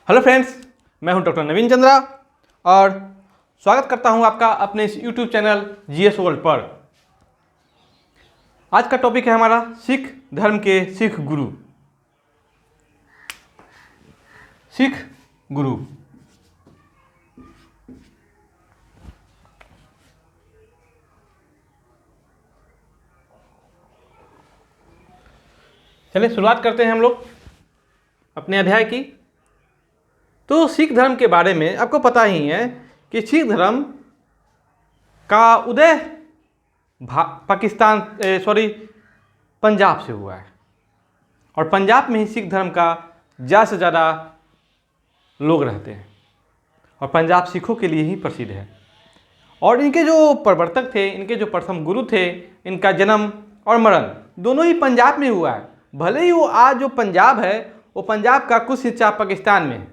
Hello friends, मैं हूं doctor नवीन चंद्रा और स्वागत करता हूं आपका अपने इस यूट्यूब चैनल जीएस वर्ल्ड पर। आज का टॉपिक है हमारा सिख धर्म के सिख गुरु। सिख गुरु चलिए शुरुआत करते हैं हम लोग अपने अध्याय की। तो सिख धर्म के बारे में आपको पता ही है कि सिख धर्म का उदय पंजाब से हुआ है और पंजाब में ही सिख धर्म का ज़्यादा से ज़्यादा लोग रहते हैं और पंजाब सिखों के लिए ही प्रसिद्ध है। और इनके जो प्रवर्तक थे, इनके जो प्रथम गुरु थे, इनका जन्म और मरण दोनों ही पंजाब में हुआ है। भले ही वो आज जो पंजाब है वो पंजाब का कुछ हिस्सा पाकिस्तान में है।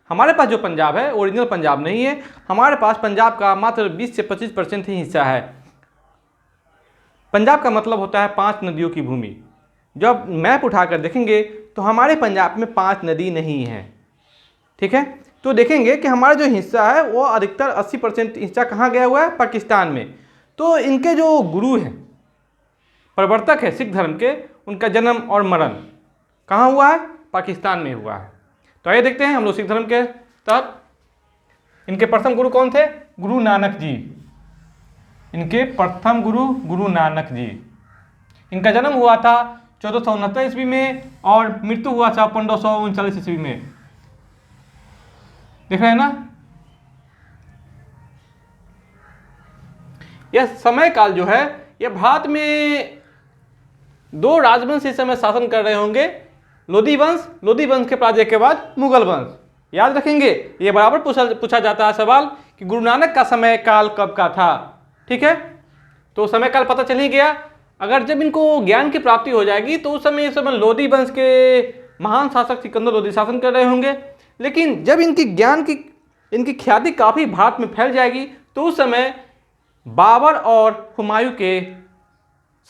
हमारे पास जो पंजाब है ओरिजिनल पंजाब नहीं है, हमारे पास पंजाब का मात्र 20 से 25% ही हिस्सा है। पंजाब का मतलब होता है 5 नदियों की भूमि। जब मैप उठाकर देखेंगे तो हमारे पंजाब में 5 नदी नहीं है, ठीक है। तो देखेंगे कि हमारा जो हिस्सा है वो अधिकतर 80% हिस्सा कहाँ गया हुआ है, पाकिस्तान में। तो इनके जो गुरु हैं, प्रवर्तक है सिख धर्म के, उनका जन्म और मरण कहाँ हुआ है, पाकिस्तान में हुआ है। तो आइए देखते हैं हम लोग सिख धर्म के तहत इनके प्रथम गुरु कौन थे, गुरु नानक जी। इनके प्रथम गुरु गुरु नानक जी। इनका जन्म हुआ था 1469 ईस्वी में और मृत्यु हुआ था 1539 ईस्वी में। देख रहे हैं ना, यह समय काल जो है यह भारत में 2 राजवंश इस समय शासन कर रहे होंगे, लोधी वंश के पराजय के बाद मुगल वंश। याद रखेंगे, ये बराबर पूछा जाता है सवाल कि गुरु नानक का समय काल कब का था, ठीक है। तो समय काल पता चल ही गया। अगर जब इनको ज्ञान की प्राप्ति हो जाएगी तो उस समय लोधी वंश के महान शासक सिकंदर लोधी शासन कर रहे होंगे। लेकिन जब इनकी ख्याति काफ़ी भारत में फैल जाएगी तो उस समय बाबर और हुमायूं के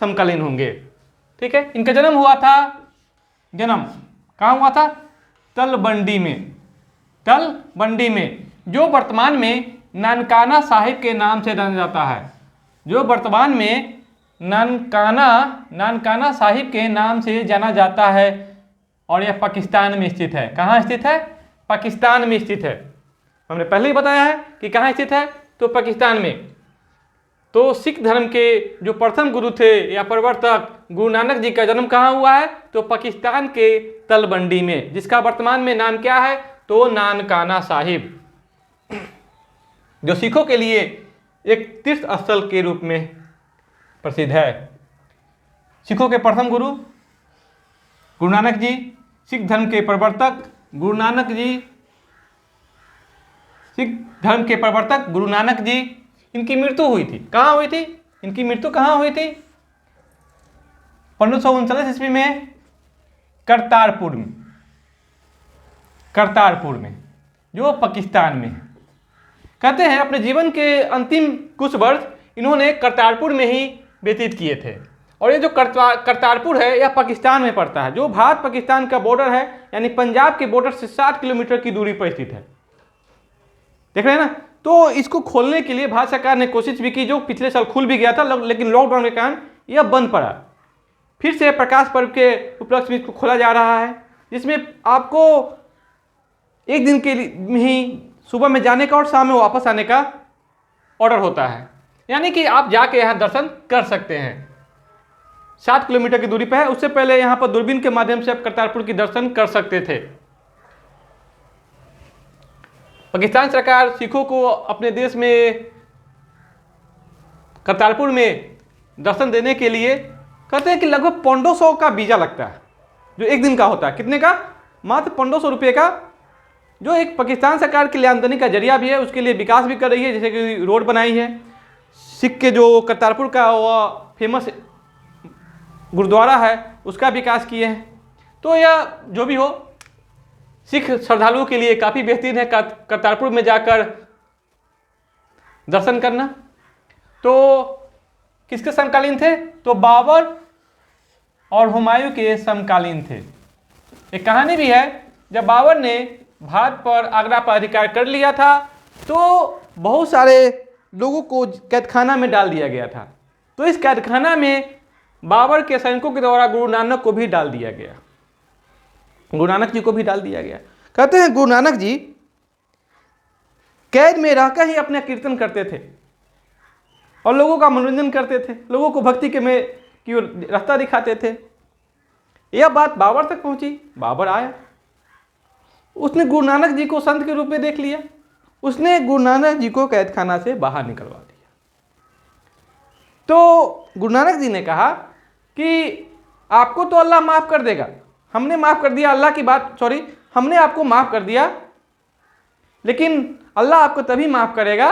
समकालीन होंगे, ठीक है। इनका जन्म कहाँ हुआ था, तलबंडी में, जो वर्तमान में नानकाना साहिब के नाम से जाना जाता है। जो वर्तमान में नानकाना साहिब के नाम से जाना जाता है और यह पाकिस्तान में स्थित है। कहाँ स्थित है, पाकिस्तान में स्थित है। हमने पहले ही बताया है कि कहाँ स्थित है, तो पाकिस्तान में। तो सिख धर्म के जो प्रथम गुरु थे या प्रवर्तक गुरु नानक जी का जन्म कहाँ हुआ है, तो पाकिस्तान के तलबंडी में, जिसका वर्तमान में नाम क्या है, तो नानकाना साहिब, जो सिखों के लिए एक तीर्थ स्थल के रूप में प्रसिद्ध है। सिखों के प्रथम गुरु गुरु नानक जी, सिख धर्म के प्रवर्तक गुरु नानक जी, सिख धर्म के प्रवर्तक गुरु नानक जी। इनकी मृत्यु हुई थी, कहाँ हुई थी, इनकी मृत्यु कहाँ हुई थी, 1539 ईस्वी में करतारपुर में, जो पाकिस्तान में है। कहते हैं अपने जीवन के अंतिम कुछ वर्ष इन्होंने करतारपुर में ही व्यतीत किए थे। और ये जो करतारपुर है यह पाकिस्तान में पड़ता है, जो भारत पाकिस्तान का बॉर्डर है, यानी पंजाब के बॉर्डर से 60 किलोमीटर की दूरी पर स्थित है। देख रहे हैं ना। तो इसको खोलने के लिए भारत सरकार ने कोशिश भी की, जो पिछले साल खुल भी गया था, लेकिन लॉकडाउन के कारण यह बंद पड़ा। फिर से प्रकाश पर्व के उपलक्ष्य में इसको खोला जा रहा है, जिसमें आपको एक दिन के लिए ही सुबह में जाने का और शाम में वापस आने का ऑर्डर होता है। यानी कि आप जाके यहाँ दर्शन कर सकते हैं। 7 किलोमीटर की दूरी पर है। उससे पहले यहाँ पर दूरबीन के माध्यम से आप करतारपुर की दर्शन कर सकते थे। पाकिस्तान सरकार सिखों को अपने देश में करतारपुर में दर्शन देने के लिए कहते हैं कि लगभग 1500 का वीज़ा लगता है, जो एक दिन का होता है। कितने का, मात्र 1500 रुपये का, जो एक पाकिस्तान सरकार के लिए आमदनी का जरिया भी है, उसके लिए विकास भी कर रही है, जैसे कि रोड बनाई है। सिख के जो करतारपुर का वो फेमस गुरुद्वारा है उसका विकास किए हैं। तो यह जो भी हो, सिख श्रद्धालुओं के लिए काफ़ी बेहतरीन है करतारपुर में जाकर दर्शन करना। तो किसके समकालीन थे, तो बाबर और हुमायूं के समकालीन थे। एक कहानी भी है, जब बाबर ने भारत पर, आगरा पर अधिकार कर लिया था, तो बहुत सारे लोगों को कैदखाना में डाल दिया गया था। तो इस कैदखाना में बाबर के सैनिकों के द्वारा गुरु नानक को भी डाल दिया गया, गुरु नानक जी को भी डाल दिया गया। कहते हैं गुरु नानक जी कैद में रहकर ही अपने कीर्तन करते थे और लोगों का मनोरंजन करते थे, लोगों को भक्ति के में की ओर रास्ता दिखाते थे। यह बात बाबर तक पहुंची। बाबर आया, उसने गुरु नानक जी को संत के रूप में देख लिया, उसने गुरु नानक जी को कैदखाना से बाहर निकलवा दिया। तो गुरु नानक जी ने कहा कि आपको तो अल्लाह माफ़ कर देगा, हमने माफ़ कर दिया, अल्लाह की बात सॉरी, हमने आपको माफ़ कर दिया, लेकिन अल्लाह आपको तभी माफ़ करेगा,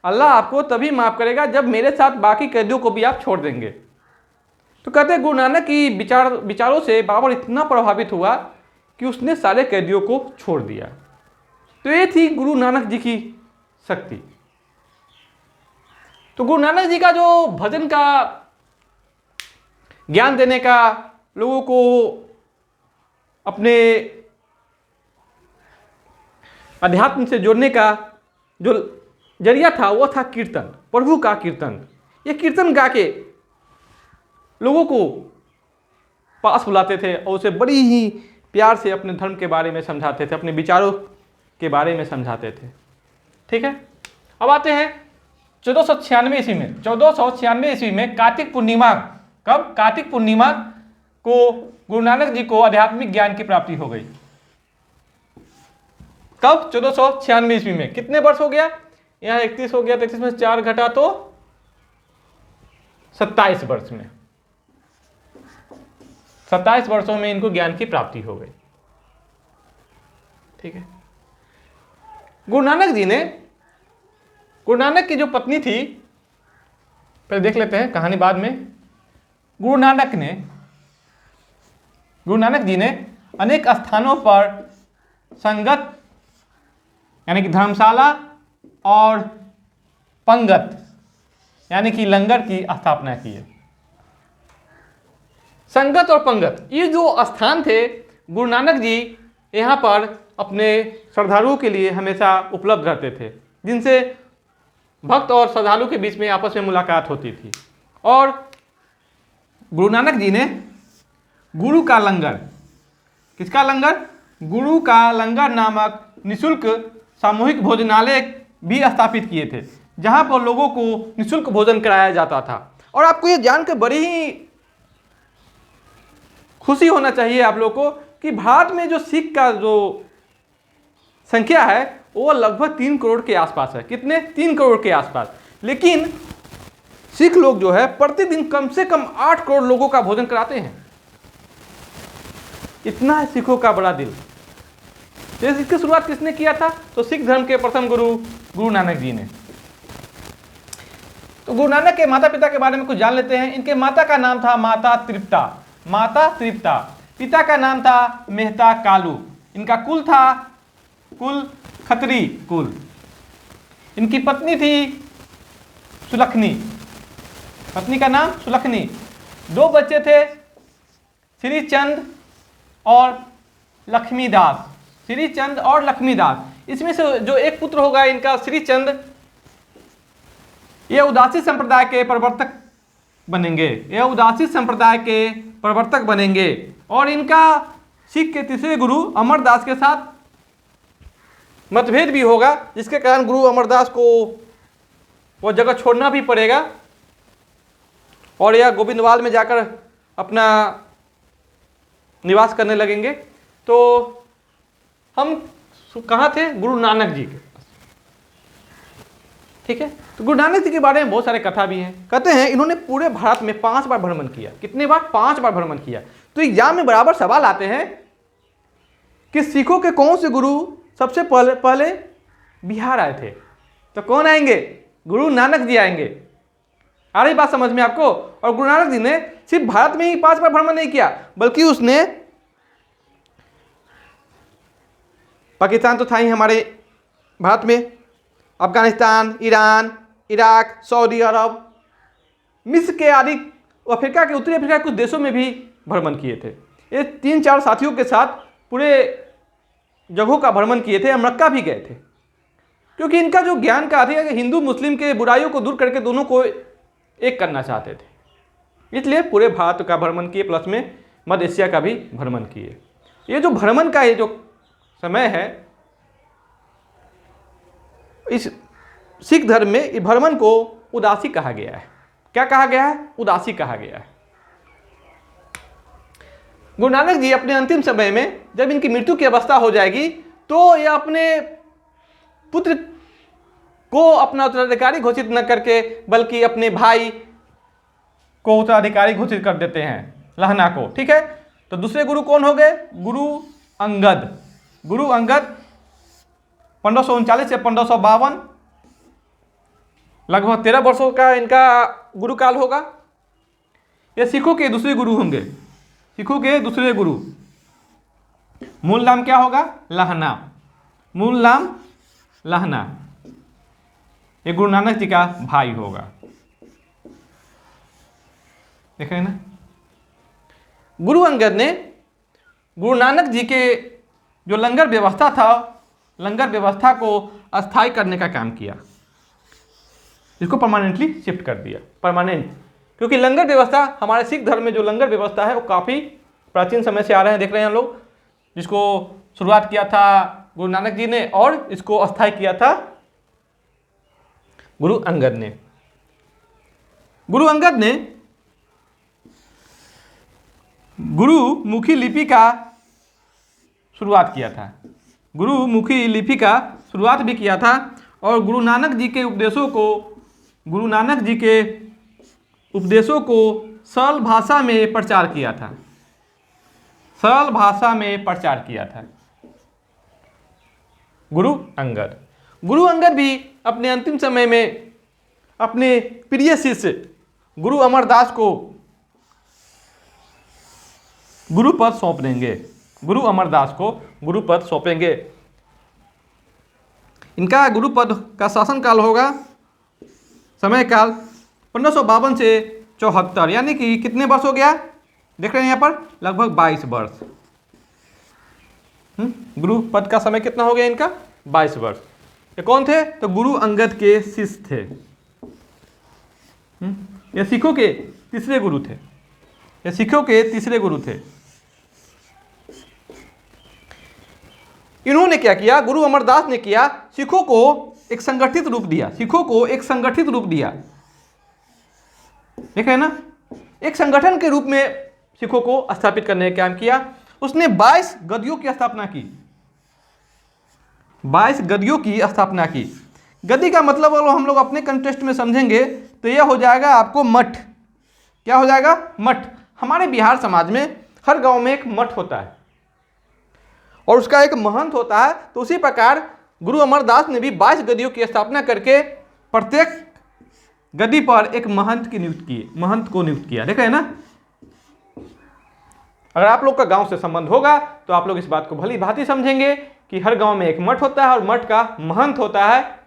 अल्लाह आपको तभी माफ़ करेगा जब मेरे साथ बाकी कैदियों को भी आप छोड़ देंगे। तो कहते हैं गुरु नानक की विचारों से बाबर इतना प्रभावित हुआ कि उसने सारे कैदियों को छोड़ दिया। तो ये थी गुरु नानक जी की शक्ति। तो गुरु नानक जी का जो भजन का, ज्ञान देने का, लोगों को अपने अध्यात्म से जोड़ने का जो जरिया था वो था कीर्तन, प्रभु का कीर्तन। ये कीर्तन गा के लोगों को पास बुलाते थे और उसे बड़ी ही प्यार से अपने धर्म के बारे में समझाते थे, अपने विचारों के बारे में समझाते थे। ठीक है, अब आते हैं 1496 ईस्वी में। 1496 ईस्वी में कार्तिक पूर्णिमा, कब? कार्तिक पूर्णिमा को गुरु नानक जी को आध्यात्मिक ज्ञान की प्राप्ति हो गई। कब? 1496 ईस्वी में। कितने वर्ष हो गया? यहाँ 31 हो गया, 31 में 4 घटा तो 27 वर्ष में, 27 वर्षों में इनको ज्ञान की प्राप्ति हो गई। ठीक है, गुरु नानक जी ने, गुरु नानक की जो पत्नी थी, पहले देख लेते हैं कहानी बाद में। गुरु नानक जी ने अनेक स्थानों पर संगत यानी कि धर्मशाला और पंगत यानी कि लंगर की स्थापना की है। संगत और पंगत ये जो स्थान थे, गुरु नानक जी यहाँ पर अपने श्रद्धालुओं के लिए हमेशा उपलब्ध रहते थे, जिनसे भक्त और श्रद्धालु के बीच में आपस में मुलाकात होती थी। और गुरु नानक जी ने गुरु का लंगर, किसका लंगर? गुरु का लंगर नामक निःशुल्क सामूहिक भोजनालय भी स्थापित किए थे, जहां पर लोगों को निःशुल्क भोजन कराया जाता था। और आपको ये जानकर बड़ी ही खुशी होना चाहिए आप लोगों को कि भारत में जो सिख का जो संख्या है वो लगभग 3 करोड़ के आसपास है। कितने? 3 करोड़ के आसपास। लेकिन सिख लोग जो है प्रतिदिन कम से कम 8 करोड़ लोगों का भोजन कराते हैं। इतना है सिखों का बड़ा दिल। तो इसकी शुरुआत किसने किया था? तो सिख धर्म के प्रथम गुरु नानक जी ने। तो गुरु नानक के माता पिता के बारे में कुछ जान लेते हैं। इनके माता का नाम था माता तृप्ता, पिता का नाम था मेहता कालू। इनका कुल था खत्री कुल। इनकी पत्नी थी सुलखनी, पत्नी का नाम सुलखनी। 2 बच्चे थे, श्रीचंद और लक्ष्मीदास, श्रीचंद और लक्ष्मीदास। इसमें से जो एक पुत्र होगा इनका श्रीचंद, ये उदासी संप्रदाय के प्रवर्तक बनेंगे, और इनका सिख के तीसरे गुरु अमरदास के साथ मतभेद भी होगा, जिसके कारण गुरु अमरदास को वो जगह छोड़ना भी पड़ेगा और यह गोविंदवाल में जाकर अपना निवास करने लगेंगे। तो हम कहाँ थे? गुरु नानक जी के। ठीक है, तो गुरु नानक जी के बारे में बहुत सारे कथा भी हैं। कहते हैं इन्होंने पूरे भारत में 5 बार भ्रमण किया। कितने बार? 5 बार भ्रमण किया। तो एग्जाम में बराबर सवाल आते हैं कि सिखों के कौन से गुरु सबसे पहले बिहार आए थे? तो कौन आएंगे? गुरु नानक जी आएंगे। आ रही बात समझ में आपको? और गुरु नानक जी ने सिर्फ भारत में ही 5 बार भ्रमण नहीं किया, बल्कि उसने पाकिस्तान तो था ही हमारे भारत में, अफगानिस्तान, ईरान, इराक, सऊदी अरब, मिस्र के आदि अफ्रीका के, उत्तरी अफ्रीका के कुछ देशों में भी भ्रमण किए थे। ये 3-4 साथियों के साथ पूरे जगहों का भ्रमण किए थे, मक्का भी गए थे, क्योंकि इनका जो ज्ञान का अधिक है, हिंदू मुस्लिम के बुराइयों को दूर करके दोनों को एक करना चाहते थे। इसलिए पूरे भारत का भ्रमण किए, प्लस में मध्य एशिया का भी भ्रमण किए। ये जो भ्रमण का ये जो समय है, इस सिख धर्म में इस भ्रमण को उदासी कहा गया है। क्या कहा गया है? उदासी कहा गया है। गुरु नानक जी अपने अंतिम समय में जब इनकी मृत्यु की अवस्था हो जाएगी तो ये अपने पुत्र को अपना उत्तराधिकारी घोषित न करके बल्कि अपने भाई को उत्तराधिकारी घोषित कर देते हैं, लहना को। ठीक है, तो दूसरे गुरु कौन हो गए? गुरु अंगद। गुरु अंगद 1539 से 1552, लगभग 13 वर्षों का इनका गुरु काल होगा। ये सिखों के दूसरे गुरु होंगे, सिखों के दूसरे गुरु। मूल नाम क्या होगा? लहना। मूल नाम लहना। ये गुरु नानक जी का भाई होगा। देख रहे हैं ना? गुरु अंगद ने गुरु नानक जी के जो लंगर व्यवस्था था, लंगर व्यवस्था को अस्थायी करने का काम किया, इसको परमानेंटली शिफ्ट कर दिया। परमानेंट, क्योंकि लंगर व्यवस्था हमारे सिख धर्म में जो लंगर व्यवस्था है वो काफ़ी प्राचीन समय से आ रहे हैं, देख रहे हैं हम लोग, जिसको शुरुआत किया था गुरु नानक जी ने और इसको अस्थायी किया था गुरु अंगद ने। गुरु अंगद ने गुरुमुखी लिपि का शुरुआत किया था, गुरुमुखी लिपि का शुरुआत भी किया था और गुरु नानक जी के उपदेशों को सरल भाषा में प्रचार किया था, सरल भाषा में प्रचार किया था गुरु अंगद। गुरु अंगद भी अपने अंतिम समय में अपने प्रिय शिष्य गुरु अमरदास को गुरु पद सौंप देंगे, गुरु अमरदास को गुरु पद सौंपेंगे। इनका गुरु पद का शासन काल होगा, समय काल 1552 से 74, यानी कि कितने वर्ष हो गया? देख रहे हैं यहाँ पर, लगभग 22 वर्ष। गुरु पद का समय कितना हो गया इनका? 22 वर्ष। ये कौन थे? तो गुरु अंगद के शिष्य थे। ये सिखों के तीसरे गुरु थे, ये सिखों के तीसरे गुरु थे। इन्होंने क्या किया? गुरु अमरदास ने किया, सिखों को एक संगठित रूप दिया, सिखों को एक संगठित रूप दिया। देख रहे हैं ना? एक संगठन के रूप में सिखों को स्थापित करने का काम किया। उसने 22 गद्दियों की स्थापना की, 22 गद्दियों की स्थापना की। गद्दी का मतलब अगर हम लोग अपने कंटेक्स्ट में समझेंगे तो यह हो जाएगा आपको मठ। क्या हो जाएगा? मठ। हमारे बिहार समाज में हर गांव में एक मठ होता है और उसका एक महंत होता है। तो उसी प्रकार गुरु अमरदास ने भी 22 गद्दियों की स्थापना करके प्रत्येक गद्दी पर एक महंत की नियुक्त किए, महंत को नियुक्त किया। देख रहे हैं ना? अगर आप लोग का गांव से संबंध होगा तो आप लोग इस बात को भली भांति समझेंगे कि हर गांव में एक मठ होता है और मठ का महंत होता है,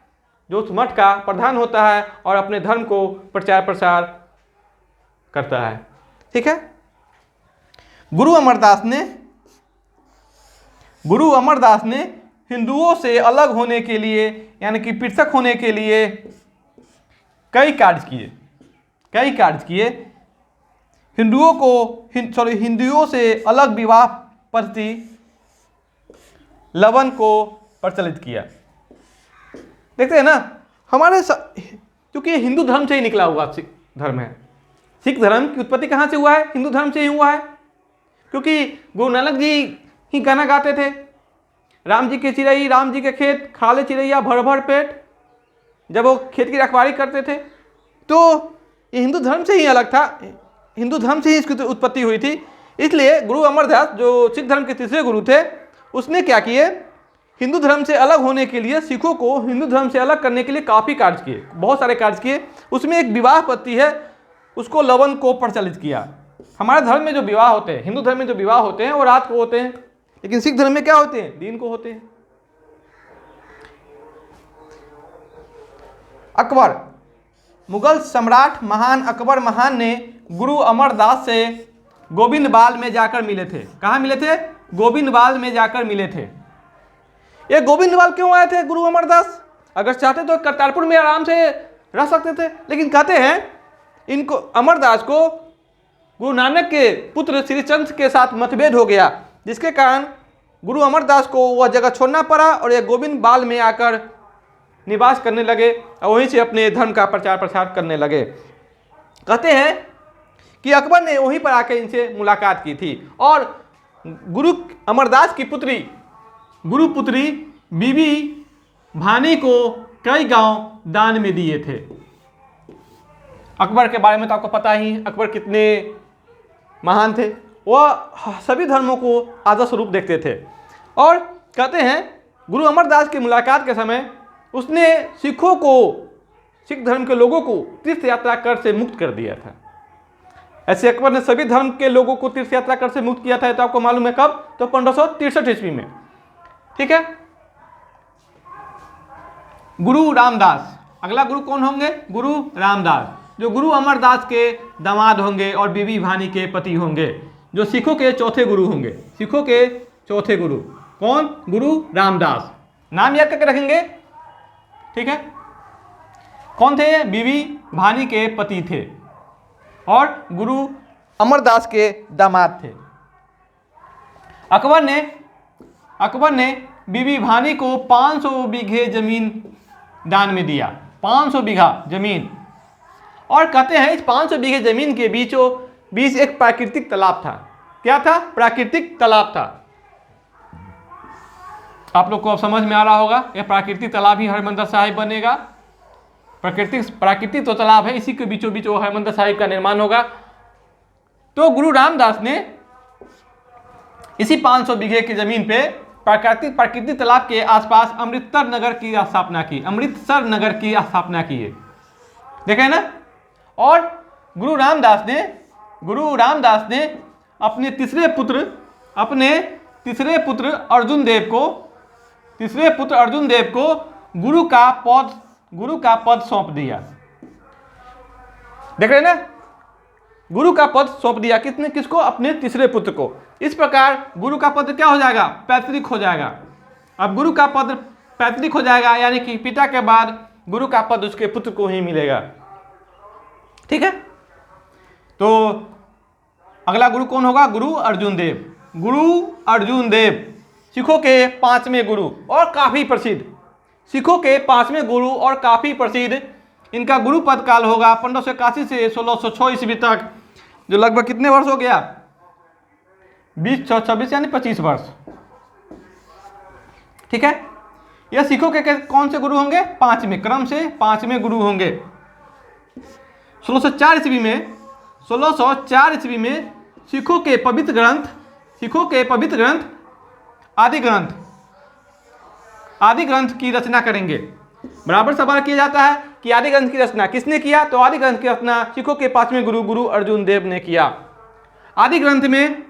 जो उस मठ का प्रधान होता है और अपने धर्म को प्रचार प्रसार करता है। ठीक है? गुरु अमरदास ने हिंदुओं से अलग होने के लिए, यानी कि पृथक होने के लिए कई कार्य किए। हिंदुओं से अलग विवाह पद्धति लवन को प्रचलित किया। देखते हैं ना? हमारे क्योंकि हिंदू धर्म से ही निकला हुआ सिख धर्म है। सिख धर्म की उत्पत्ति कहाँ से हुआ है? हिंदू धर्म से ही हुआ है, क्योंकि गुरु नानक जी ही गाना गाते थे, राम जी के चिड़ई राम जी के खेत, खा ले चिड़ैया भर भर पेट, जब वो खेत की रखवाली करते थे। तो ये हिंदू धर्म से ही अलग था, हिंदू धर्म से ही इसकी उत्पत्ति हुई थी। इसलिए गुरु अमरदास जो सिख धर्म के तीसरे गुरु थे, उसने क्या किए? हिंदू धर्म से अलग होने के लिए, सिखों को हिंदू धर्म से अलग करने के लिए काफ़ी कार्य किए, बहुत सारे कार्य किए। उसमें एक विवाह पद्धति है, उसको लवन को प्रचलित किया। हमारे धर्म में जो विवाह होते हैं, हिंदू धर्म में जो विवाह होते हैं वो रात को होते हैं, लेकिन सिख धर्म में क्या होते हैं? दिन को होते हैं। अकबर, मुगल सम्राट महान अकबर महान ने गुरु अमरदास से गोविंदवाल में जाकर मिले थे। कहाँ मिले थे? गोविंदवाल में जाकर मिले थे। ये गोविंदवाल क्यों आए थे गुरु अमरदास? अगर चाहते तो करतारपुर में आराम से रह सकते थे, लेकिन कहते हैं इनको, अमरदास को गुरु नानक के पुत्र श्रीचंद के साथ मतभेद हो गया, जिसके कारण गुरु अमरदास को वह जगह छोड़ना पड़ा और ये गोविंदवाल में आकर निवास करने लगे और वहीं से अपने धर्म का प्रचार प्रसार करने लगे। कहते हैं कि अकबर ने वहीं पर आकर इनसे मुलाकात की थी और गुरु अमरदास की पुत्री गुरुपुत्री बीबी भानी को कई गांव दान में दिए थे। अकबर के बारे में तो आपको पता ही, अकबर कितने महान थे। वह सभी धर्मों को आदर्श रूप देखते थे और कहते हैं गुरु अमरदास की मुलाकात के समय उसने सिखों को, सिख धर्म के लोगों को तीर्थ यात्रा कर से मुक्त कर दिया था। ऐसे अकबर ने सभी धर्म के लोगों को तीर्थ यात्रा कर से मुक्त किया था। तो आपको मालूम है कब? तो 1563 ईस्वी में। ठीक है। गुरु रामदास, अगला गुरु कौन होंगे? गुरु रामदास, जो गुरु अमरदास के दामाद होंगे और बीबी भानी के पति होंगे, जो सिखों के चौथे गुरु होंगे। सिखों के चौथे गुरु कौन? गुरु रामदास। नाम याद करके रखेंगे, ठीक है। कौन थे? बीबी भानी के पति थे और गुरु अमरदास के दामाद थे। अकबर ने बीबी भानी को 500 बीघे जमीन दान में दिया, 500 बीघा जमीन। और कहते हैं इस 500 बीघे जमीन के बीचों बीच एक प्राकृतिक तालाब था। क्या था? प्राकृतिक तालाब था। आप लोग को अब समझ में आ रहा होगा, यह प्राकृतिक तालाब ही हरमंदिर साहिब बनेगा। प्राकृतिक तो तालाब है, इसी के बीचों बीच वो हरमंदिर साहिब का निर्माण होगा। तो गुरु रामदास ने इसी 500 बीघे की जमीन पे प्राकृतिक तालाब के आसपास अमृतसर नगर की स्थापना की। अमृतसर नगर की स्थापना की है, देखें ना। और गुरु रामदास ने अपने तीसरे पुत्र अर्जुन देव को गुरु का पद सौंप दिया। देख रहे ना, गुरु का पद सौंप दिया। किसको? अपने तीसरे पुत्र को। इस प्रकार गुरु का पद क्या हो जाएगा? पैतृक हो जाएगा। अब गुरु का पद पैतृक हो जाएगा, यानी कि पिता के बाद गुरु का पद उसके पुत्र को ही मिलेगा। ठीक है। तो अगला गुरु कौन होगा? गुरु अर्जुन देव सिखों के 5वें गुरु और काफी प्रसिद्ध। सिखों के 5वें गुरु और काफी प्रसिद्ध। इनका गुरु पद काल होगा 1581 से 1606 ईस्वी तक, जो लगभग कितने वर्ष हो गया? 20-26 यानी 25 वर्ष। ठीक है। यह सिखों के कौन से गुरु होंगे? 5वें, क्रम से 5वें गुरु होंगे। 1604 ईस्वी में सिखों के पवित्र ग्रंथ आदि ग्रंथ की रचना करेंगे। बराबर सवाल किया जाता है कि आदि ग्रंथ की रचना किसने किया? तो आदि ग्रंथ की रचना सिखों के 5वें गुरु अर्जुन देव ने किया। आदि ग्रंथ में,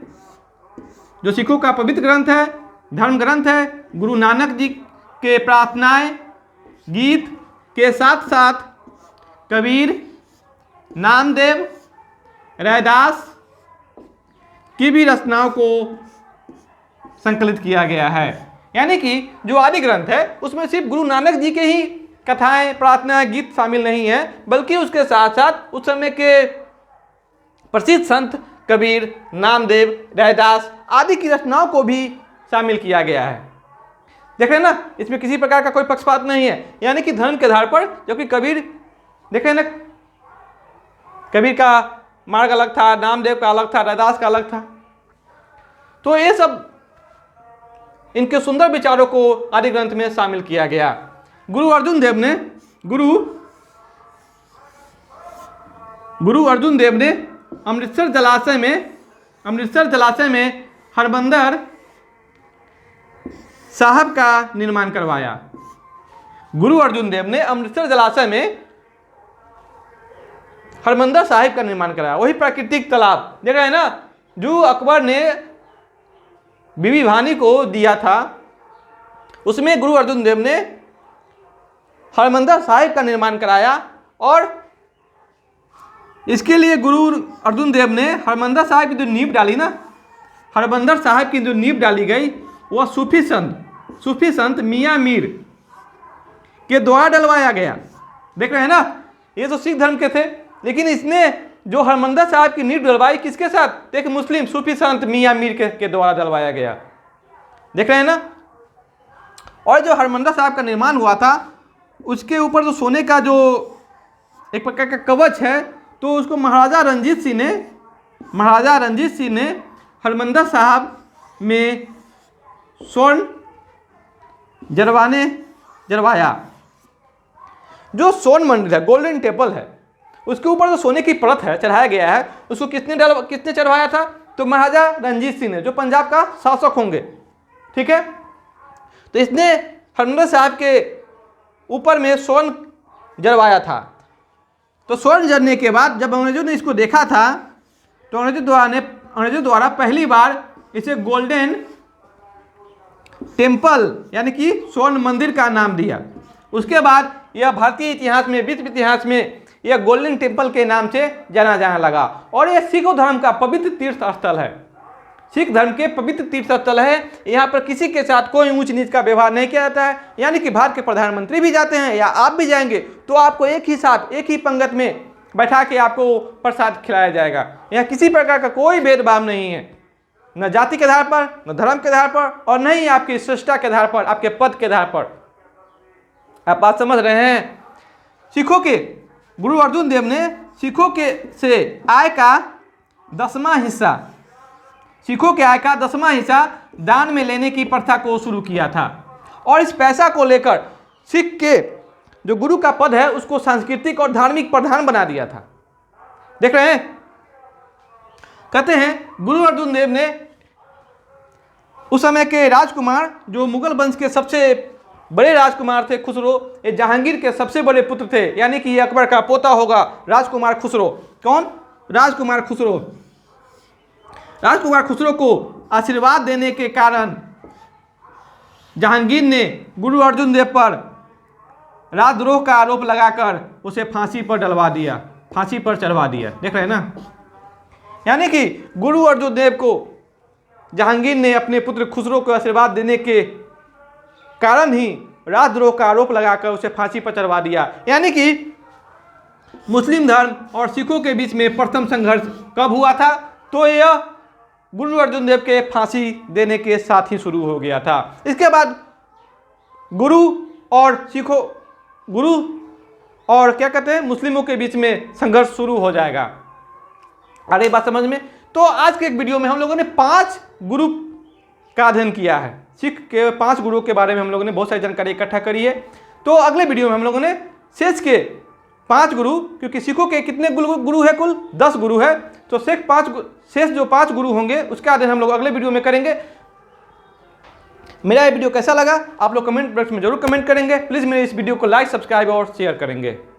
जो सिखों का पवित्र ग्रंथ है, धर्म ग्रंथ है, गुरु नानक जी के प्रार्थनाएं, गीत के साथ साथ कबीर, नामदेव, रैदास की भी रचनाओं को संकलित किया गया है। यानी कि जो आदि ग्रंथ है उसमें सिर्फ गुरु नानक जी के ही कथाएं, प्रार्थनाएं, गीत शामिल नहीं है, बल्कि उसके साथ साथ उस समय के प्रसिद्ध संत कबीर, नामदेव, रैदास आदि की रचनाओं को भी शामिल किया गया है। देख रहे हैं ना, इसमें किसी प्रकार का कोई पक्षपात नहीं है। यानी कि धर्म के आधार पर, जबकि कबीर, देख रहे हैं ना, कबीर का मार्ग अलग था, नामदेव का अलग था, रैदास का अलग था। तो ये सब इनके सुंदर विचारों को आदि ग्रंथ में शामिल किया गया। गुरु अर्जुन देव ने अमृतसर जलाशय में हरमंदिर साहब का निर्माण करवाया। गुरु अर्जुन देव ने अमृतसर जलाशय में हरमंदिर साहिब का निर्माण कराया। वही प्राकृतिक तालाब, देख रहे हैं ना, जो अकबर ने बीबी भानी को दिया था, उसमें गुरु अर्जुन देव ने हरमंदिर साहिब का निर्माण कराया। और इसके लिए गुरु अर्जुन देव ने हरमंदिर साहिब की जो नींव डाली ना, हरमंदिर साहिब की जो नींव डाली गई, वह सूफी संत सूफी संत मियाँ मीर के द्वारा डलवाया गया। देख रहे हैं ना, ये तो सिख धर्म के थे, लेकिन इसने जो हरमंदिर साहब की नींव डलवाई किसके साथ? एक मुस्लिम सूफी संत मियाँ मीर के द्वारा डलवाया गया। देख रहे हैं ना। और जो हरमंदिर साहब का निर्माण हुआ था उसके ऊपर जो सोने का जो एक प्रकार का कवच है, तो उसको महाराजा रंजीत सिंह ने हरमंदिर साहब में स्वर्ण जरवाया। जो स्वर्ण मंदिर है, गोल्डन टेम्पल है, उसके ऊपर जो सोने की परत है चढ़ाया गया है, उसको किसने चढ़वाया था? तो महाराजा रंजीत सिंह ने, जो पंजाब का शासक होंगे। ठीक है, तो इसने हरमंदिर साहब के ऊपर में स्वर्ण जरवाया था। तो स्वर्ण जरने के बाद जब अंग्रेजों ने इसको देखा था तो अंग्रेजों द्वारा पहली बार इसे गोल्डन टेम्पल यानी कि स्वर्ण मंदिर का नाम दिया। उसके बाद यह भारतीय इतिहास में, विश्व इतिहास में यह गोल्डन टेम्पल के नाम से जाना जाने लगा। और यह सिख धर्म का पवित्र तीर्थ स्थल है, सिख धर्म के पवित्र तीर्थ स्थल है। यहाँ पर किसी के साथ कोई ऊंच नीच का व्यवहार नहीं किया जाता है। यानी कि भारत के प्रधानमंत्री भी जाते हैं या आप भी जाएंगे तो आपको एक ही साथ, एक ही पंगत में बैठा के आपको प्रसाद खिलाया जाएगा। यहाँ किसी प्रकार का कोई भेदभाव नहीं है, न जाति के आधार पर, न धर्म के आधार पर, और न ही आपकी श्रेष्ठता के आधार पर, आपके पद के आधार पर। आप बात समझ रहे हैं। सिखों के गुरु अर्जुन देव ने सिखों के से आय का 10वां हिस्सा दान में लेने की प्रथा को शुरू किया था। और इस पैसा को लेकर सिख के जो गुरु का पद है उसको सांस्कृतिक और धार्मिक प्रधान बना दिया था। देख रहे हैं। कहते हैं गुरु अर्जुन देव ने उस समय के राजकुमार, जो मुगल वंश के सबसे बड़े राजकुमार थे खुसरो, ये जहांगीर के सबसे बड़े पुत्र थे, यानी कि ये अकबर का पोता होगा राजकुमार खुसरो। कौन? राजकुमार खुसरो। राजकुमार खुसरो को आशीर्वाद देने के कारण जहांगीर ने गुरु अर्जुन देव पर राजद्रोह का आरोप लगाकर उसे फांसी पर डलवा दिया, फांसी पर चढ़वा दिया। देख रहे हैं ना। यानी कि गुरु अर्जुन देव को जहांगीर ने अपने पुत्र खुसरो को आशीर्वाद देने के कारण ही राजद्रोह का आरोप लगाकर उसे फांसी पर चढ़वा दिया। यानी कि मुस्लिम धर्म और सिखों के बीच में प्रथम संघर्ष कब हुआ था? तो यह गुरु अर्जुन देव के फांसी देने के साथ ही शुरू हो गया था। इसके बाद गुरु और क्या कहते हैं, मुस्लिमों के बीच में संघर्ष शुरू हो जाएगा। अरे बात समझ में। तो आज के एक वीडियो में हम लोगों ने 5 गुरु का अध्ययन किया है। सिख के 5 गुरुओं के बारे में हम लोगों ने बहुत सारी जानकारी इकट्ठा करी है। तो अगले वीडियो में हम लोगों ने शेष के 5 गुरु, क्योंकि सिखों के कितने गुरु है? कुल 10 गुरु है। तो शेष जो 5 गुरु होंगे उसका अध्ययन हम लोग अगले वीडियो में करेंगे। मेरा ये वीडियो कैसा लगा आप लोग कमेंट बॉक्स में जरूर कमेंट करेंगे। प्लीज़ मेरे इस वीडियो को लाइक, सब्सक्राइब और शेयर करेंगे।